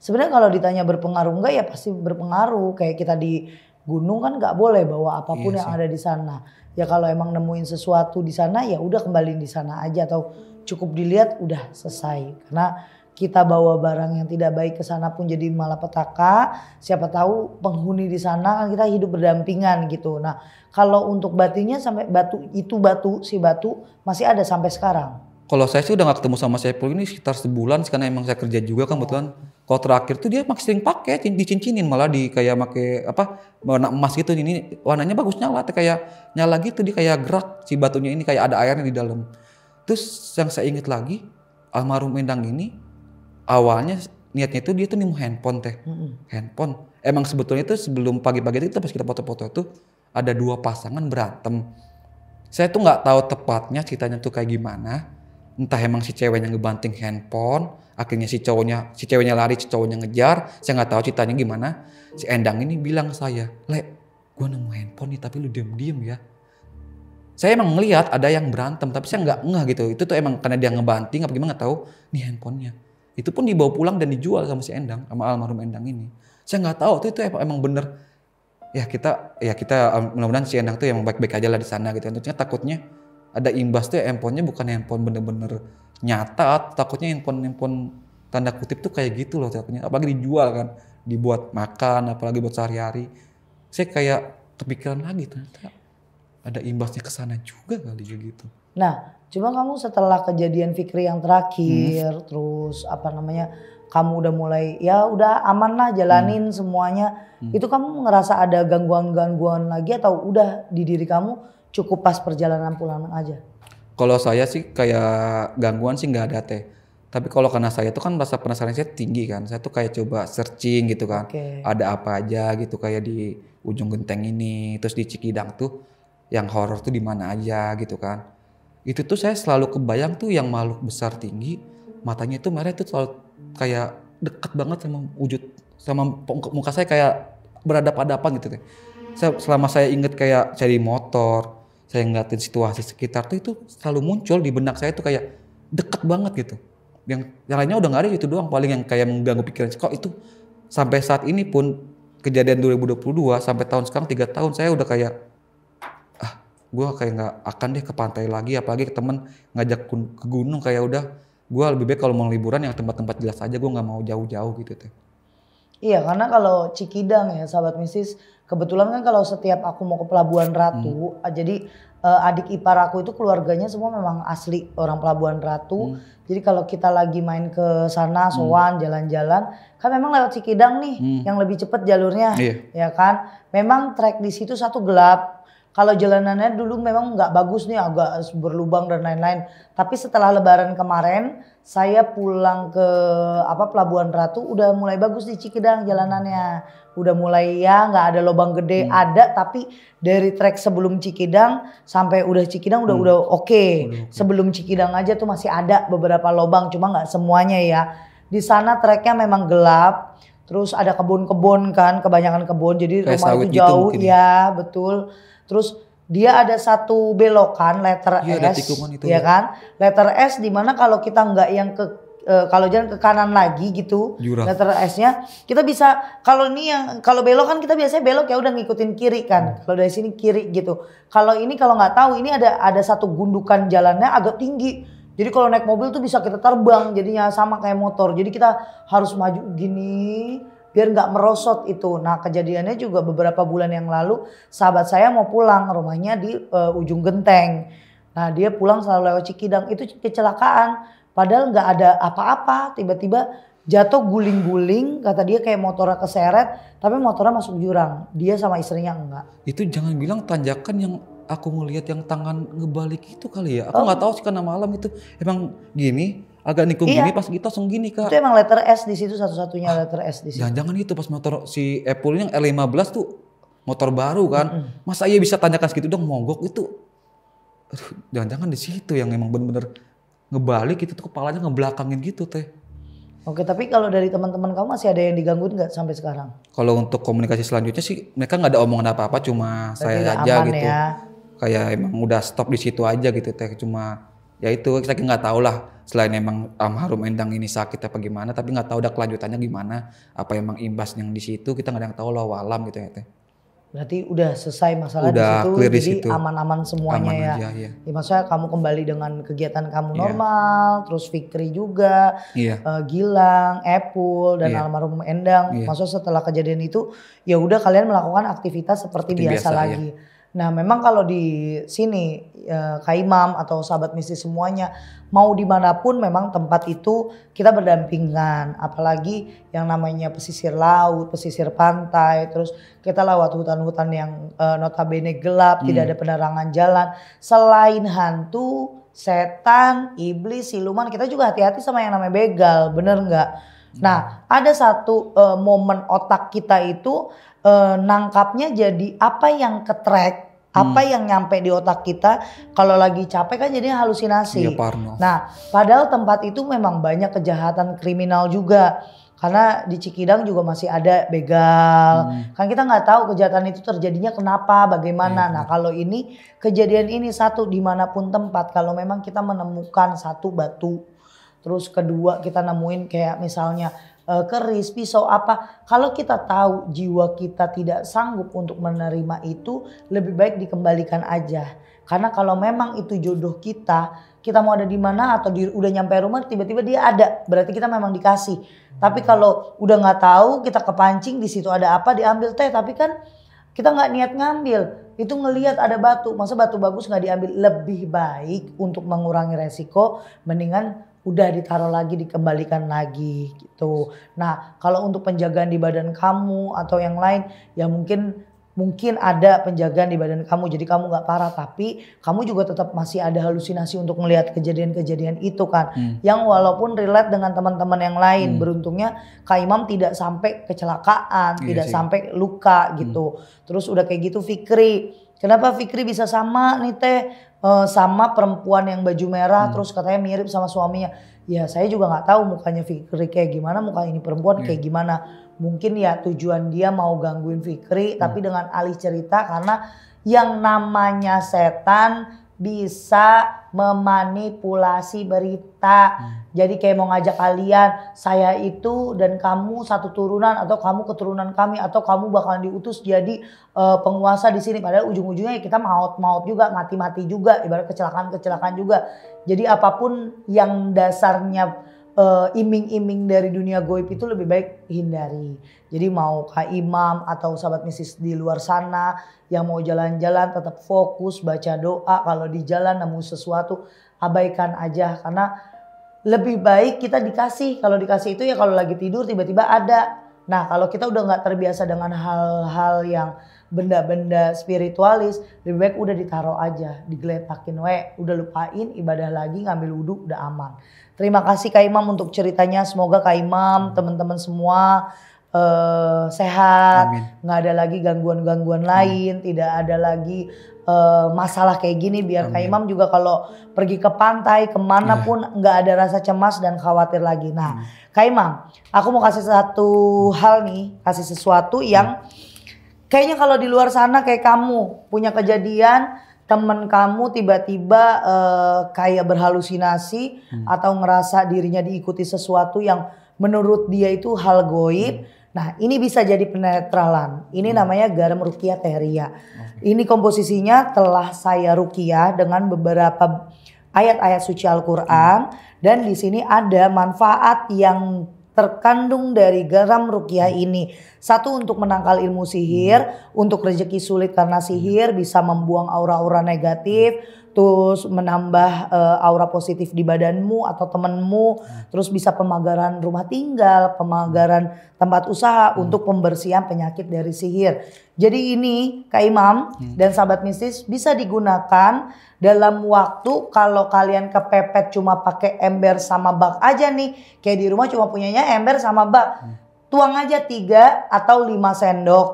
Sebenarnya kalau ditanya berpengaruh enggak ya pasti berpengaruh. Kayak kita di gunung kan nggak boleh bawa apapun yang ada di sana. Ya kalau emang nemuin sesuatu di sana ya udah kembaliin di sana aja atau cukup dilihat udah selesai. Karena kita bawa barang yang tidak baik ke sana pun jadi malapetaka. Siapa tahu penghuni di sana kan kita hidup berdampingan gitu. Nah kalau untuk batunya sampai si batu masih ada sampai sekarang. Kalau saya sih udah gak ketemu sama Saiful ini sekitar sebulan karena emang saya kerja juga kan kebetulan. Kalau terakhir tuh dia masih sering pakai, dicincinin malah di kayak pakai apa warna emas gitu. Ini warnanya bagus nyala, kayak nyala gitu, dia kayak gerak si batunya ini kayak ada airnya di dalam. Terus yang saya ingat lagi almarhum Endang ini awalnya niatnya itu dia tuh nemu handphone teh. Handphone. Emang sebetulnya itu sebelum pagi-pagi itu pas kita foto-foto itu ada dua pasangan berantem. Saya tuh nggak tahu tepatnya ceritanya tuh kayak gimana. Entah emang si ceweknya ngebanting handphone, akhirnya si ceweknya lari, si cowoknya ngejar. Saya nggak tahu ceritanya gimana. Si Endang ini bilang ke saya, "Le, gua nemu handphone nih tapi lu diem-diem ya." Saya emang ngelihat ada yang berantem tapi saya nggak ngeh gitu. Itu tuh emang karena dia ngebanting apa gimana nggak tahu. Nih handphonenya. Itu pun dibawa pulang dan dijual sama si Endang, sama almarhum Endang ini. Saya nggak tahu itu emang bener. Ya kita mudah-mudahan si Endang tuh emang baik-baik aja lah di sana gitu. Tentunya takutnya ada imbas tuh handphonenya bukan handphone bener-bener nyata, takutnya handphone tanda kutip tuh kayak gitu loh takutnya, apalagi dijual kan, dibuat makan, apalagi buat sehari-hari. Saya kayak kepikiran lagi ternyata ada imbasnya ke sana juga kali ya gitu. Nah, cuma kamu setelah kejadian Fikri yang terakhir, terus kamu udah mulai ya udah aman lah jalanin semuanya. Itu kamu ngerasa ada gangguan-gangguan lagi atau udah di diri kamu cukup pas perjalanan pulang aja? Kalau saya sih kayak gangguan sih nggak ada Teh. Tapi kalau karena saya tuh kan rasa penasaran saya tinggi kan. Saya tuh kayak coba searching gitu kan. Ada apa aja gitu kayak di ujung genteng ini, terus di Cikidang tuh yang horor tuh di mana aja gitu kan. Itu tuh saya selalu kebayang tuh yang makhluk besar tinggi, matanya itu merah itu selalu kayak deket banget sama muka saya kayak berhadapan-hadapan gitu Teh. Selama saya inget kayak cari motor, saya ngeliatin situasi sekitar tuh itu selalu muncul di benak saya tuh kayak deket banget gitu. Yang lainnya udah gak ada itu doang paling yang kayak mengganggu pikiran. Kok itu sampai saat ini pun kejadian 2022 sampai tahun sekarang 3 tahun saya udah kayak gue kayak gak akan deh ke pantai lagi, apalagi ke temen ngajak ke gunung kayak udah gue lebih baik kalau mau liburan yang tempat-tempat jelas aja, gue gak mau jauh-jauh gitu Teh. Iya karena kalau Cikidang ya sahabat mistis, kebetulan kan kalau setiap aku mau ke Pelabuhan Ratu, jadi adik ipar aku itu keluarganya semua memang asli orang Pelabuhan Ratu. Jadi kalau kita lagi main ke sana, sowan, jalan-jalan, kan memang lewat Cikidang nih yang lebih cepat jalurnya, ya kan. Memang trek di situ satu gelap. Kalau jalanannya dulu memang nggak bagus nih, agak berlubang dan lain-lain. Tapi setelah Lebaran kemarin, saya pulang ke Pelabuhan Ratu, udah mulai bagus di Cikidang jalanannya. Udah mulai ya nggak ada lubang gede, ada tapi dari trek sebelum Cikidang sampai udah Cikidang udah oke. Sebelum Cikidang aja tuh masih ada beberapa lubang, cuma nggak semuanya ya. Di sana treknya memang gelap, terus ada kebun-kebun kan, kebanyakan kebun, jadi rumah itu jauh, ya betul. Terus dia ada satu belokan letter Iya, ada S, tikungan itu ya ya. kan? Letter S di mana kalau kita nggak yang kalau jalan ke kanan lagi gitu, Jurang. letter S-nya kita bisa kalau ini yang kalau belok kan kita biasanya belok ya udah ngikutin kiri kan. Kalau dari sini kiri gitu. Kalau ini kalau nggak tahu ini ada satu gundukan jalannya agak tinggi. Jadi kalau naik mobil tuh bisa kita terbang jadinya sama kayak motor. Jadi kita harus maju gini biar nggak merosot itu. Nah kejadiannya juga beberapa bulan yang lalu sahabat saya mau pulang, rumahnya di ujung genteng. Nah dia pulang selalu lewat Cikidang, itu kecelakaan. Padahal nggak ada apa-apa, tiba-tiba jatuh guling-guling, kata dia kayak motornya keseret, tapi motornya masuk jurang. Dia sama istrinya enggak. Itu jangan bilang tanjakan yang aku ngelihat yang tangan ngebalik itu kali ya. Aku nggak tahu sih karena malam itu emang gini. Agak nikung Iya. gini pas kita langsung gini Kak. Itu emang letter S di situ satu-satunya letter S di situ. Jangan-jangan itu pas motor si Apple yang R15 tuh motor baru kan. Masa iya bisa tanyakan segitu dong mogok itu. Aduh, jangan-jangan di situ yang emang bener-bener ngebalik itu tuh kepalanya ngebelakangin gitu teh. Oke, tapi kalau dari teman-teman kamu masih ada yang digangguin nggak sampai sekarang? Kalau untuk komunikasi selanjutnya sih mereka nggak ada omongan apa-apa, cuma Berarti saya udah aja aman gitu. ya. Kayak emang udah stop di situ aja gitu teh. Cuma ya itu kita nggak tahu lah selain emang almarhum Endang ini sakit apa gimana, tapi nggak tahu udah kelanjutannya gimana. Apa emang imbas yang di situ kita nggak ada yang tahu lah walam gitu ya teh. Berarti udah selesai masalah di Udah situ, clear di jadi situ. aman-aman semuanya Aman ya. aja, iya. Ya, maksudnya kamu kembali dengan kegiatan kamu Iya. normal, terus Fikri juga, Iya. Gilang, Epul dan Iya. almarhum Endang. Iya. Maksudnya setelah kejadian itu, ya udah kalian melakukan aktivitas seperti Seperti biasa biasa, lagi. Nah, memang kalau di sini Kak Imam atau sahabat mistis semuanya mau dimanapun memang tempat itu kita berdampingan, apalagi yang namanya pesisir laut, pesisir pantai, terus kita lewat hutan-hutan yang notabene gelap, tidak ada penerangan jalan. Selain hantu, setan, iblis, siluman, kita juga hati-hati sama yang namanya begal, bener nggak? Nah, ada satu momen otak kita itu nangkapnya jadi apa yang ketrek, apa yang nyampe di otak kita kalau lagi capek kan jadinya halusinasi. Iya, parno. Nah, padahal tempat itu memang banyak kejahatan kriminal juga. Karena di Cikidang juga masih ada begal. Kan kita nggak tahu kejahatan itu terjadinya kenapa, bagaimana. Nah, kalau ini kejadian ini satu dimanapun tempat, kalau memang kita menemukan satu batu, terus kedua kita nemuin kayak misalnya keris, pisau apa. Kalau kita tahu jiwa kita tidak sanggup untuk menerima itu, lebih baik dikembalikan aja. Karena kalau memang itu jodoh kita mau ada di mana atau udah nyampe rumah tiba-tiba dia ada, berarti kita memang dikasih. Tapi kalau udah nggak tahu, kita kepancing di situ ada apa diambil teh, tapi kan kita nggak niat ngambil. Itu ngelihat ada batu, masa batu bagus nggak diambil? Lebih baik untuk mengurangi resiko, mendingan udah ditaruh lagi, dikembalikan lagi gitu. Nah, kalau untuk penjagaan di badan kamu atau yang lain, ya mungkin ada penjagaan di badan kamu, jadi kamu nggak parah, tapi kamu juga tetap masih ada halusinasi untuk melihat kejadian-kejadian itu kan. Yang walaupun relate dengan teman-teman yang lain, beruntungnya Kak Imam tidak sampai kecelakaan, Iya tidak sih. sampai luka gitu. Terus udah kayak gitu Fikri, kenapa Fikri bisa sama nih teh? Sama perempuan yang baju merah terus katanya mirip sama suaminya. Ya saya juga nggak tahu mukanya Fikri kayak gimana, muka ini perempuan kayak gimana. Mungkin ya tujuan dia mau gangguin Fikri tapi dengan alih cerita, karena yang namanya setan bisa memanipulasi berita. Jadi kayak mau ngajak kalian, saya itu dan kamu satu turunan atau kamu keturunan kami atau kamu bakalan diutus jadi penguasa di sini. Padahal ujung-ujungnya kita maut juga, mati-mati juga, ibarat kecelakaan juga. Jadi apapun yang dasarnya iming-iming dari dunia goib itu lebih baik hindari. Jadi mau Kak Imam atau sahabat mistis di luar sana yang mau jalan-jalan tetap fokus baca doa. Kalau di jalan nemu sesuatu abaikan aja, karena lebih baik kita dikasih. Kalau dikasih itu ya kalau lagi tidur tiba-tiba ada. Nah kalau kita udah nggak terbiasa dengan hal-hal yang benda-benda spiritualis, lebih baik udah ditaruh aja, digeletakin udah lupain, ibadah lagi, ngambil wudhu, udah aman. Terima kasih Kak Imam untuk ceritanya. Semoga Kak Imam, teman-teman semua sehat, nggak ada lagi gangguan-gangguan lain, tidak ada lagi masalah kayak gini. Biar Kak Imam juga kalau pergi ke pantai kemana pun nggak ada rasa cemas dan khawatir lagi. Nah Kak Imam, aku mau kasih satu hal nih, kasih sesuatu yang Kayaknya kalau di luar sana kayak kamu punya kejadian temen kamu tiba-tiba kayak berhalusinasi atau ngerasa dirinya diikuti sesuatu yang menurut dia itu hal goib. Nah ini bisa jadi penetralan. Ini namanya garam ruqyah tehria. Ini komposisinya telah saya ruqyah dengan beberapa ayat-ayat suci Al-Quran. Dan di sini ada manfaat yang terkandung dari garam ruqyah ini. Satu, untuk menangkal ilmu sihir, untuk rezeki sulit karena sihir, bisa membuang aura-aura negatif, terus menambah aura positif di badanmu atau temenmu, terus bisa pemagaran rumah tinggal, pemagaran tempat usaha untuk pembersihan penyakit dari sihir. Jadi ini Kak Imam dan sahabat mistis bisa digunakan dalam waktu kalau kalian kepepet cuma pakai ember sama bak aja nih. Kayak di rumah cuma punyanya ember sama bak. Tuang aja 3 atau 5 sendok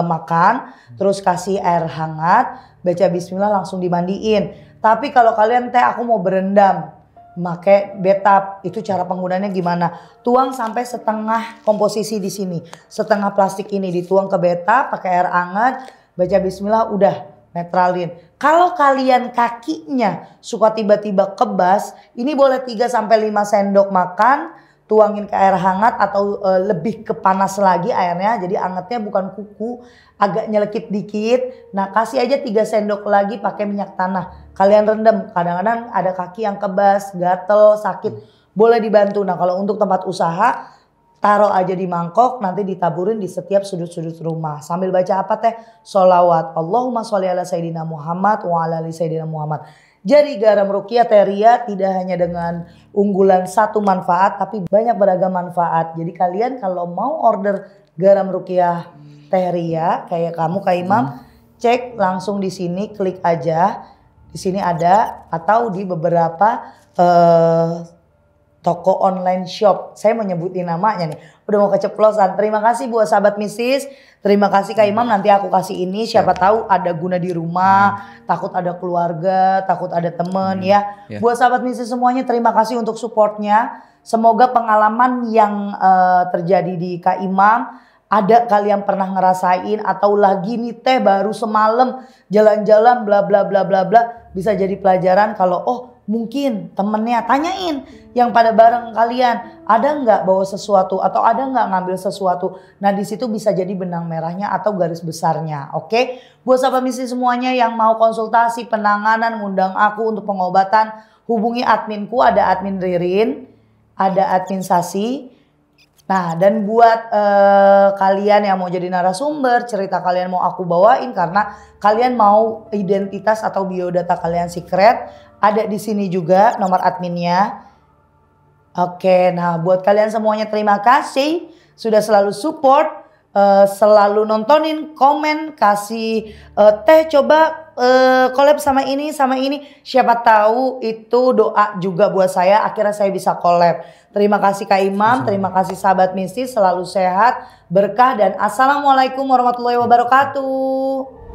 makan. Terus kasih air hangat. Baca bismillah langsung dimandiin. Tapi kalau kalian aku mau berendam. Pakai betap. Itu cara penggunaannya gimana? Tuang sampai setengah komposisi di sini. Setengah plastik ini dituang ke betap. Pakai air hangat. Baca bismillah udah. Netralin. Kalau kalian kakinya suka tiba-tiba kebas, ini boleh 3-5 sendok makan, tuangin ke air hangat atau lebih ke panas lagi airnya. Jadi hangatnya bukan kuku, agak nyelekit dikit. Nah kasih aja 3 sendok lagi pakai minyak tanah. Kalian rendam, kadang-kadang ada kaki yang kebas, gatel, sakit, boleh dibantu. Nah kalau untuk tempat usaha, taruh aja di mangkok, nanti ditaburin di setiap sudut-sudut rumah. Sambil baca apa teh? Sholawat. Allahumma sholli ala Sayyidina Muhammad wa ala ali Sayyidina Muhammad. Jadi garam ruqyah tehria tidak hanya dengan unggulan satu manfaat, tapi banyak beragam manfaat. Jadi kalian kalau mau order garam ruqyah tehria kayak kamu Kak Imam, cek langsung di sini, klik aja. Di sini ada atau di beberapa toko online shop. Saya menyebutin namanya nih. Udah mau keceplosan. Terima kasih buat sahabat mistis. Terima kasih Kak Imam. Nanti aku kasih ini. Siapa tahu ada guna di rumah. Takut ada keluarga. Takut ada temen ya. Buat sahabat mistis semuanya terima kasih untuk supportnya. Semoga pengalaman yang terjadi di Kak Imam. Ada kalian pernah ngerasain. Atau lagi nih teh baru semalam. Jalan-jalan bla bla bla bla bla. Bisa jadi pelajaran kalau mungkin temennya tanyain yang pada bareng kalian ada nggak bawa sesuatu atau ada nggak ngambil sesuatu. Nah di situ bisa jadi benang merahnya atau garis besarnya. Oke, buat sahabat misi semuanya yang mau konsultasi penanganan ngundang aku untuk pengobatan, hubungi adminku, ada admin Ririn, ada admin Sasi. Nah dan buat kalian yang mau jadi narasumber, cerita kalian mau aku bawain karena kalian mau identitas atau biodata kalian secret, ada di sini juga nomor adminnya. Oke, nah buat kalian semuanya terima kasih sudah selalu support, selalu nontonin, komen, kasih teh coba collab sama ini sama ini. Siapa tahu itu doa juga buat saya akhirnya saya bisa collab. Terima kasih Kak Imam, terima kasih sahabat mistis, selalu sehat, berkah dan assalamualaikum warahmatullahi wabarakatuh.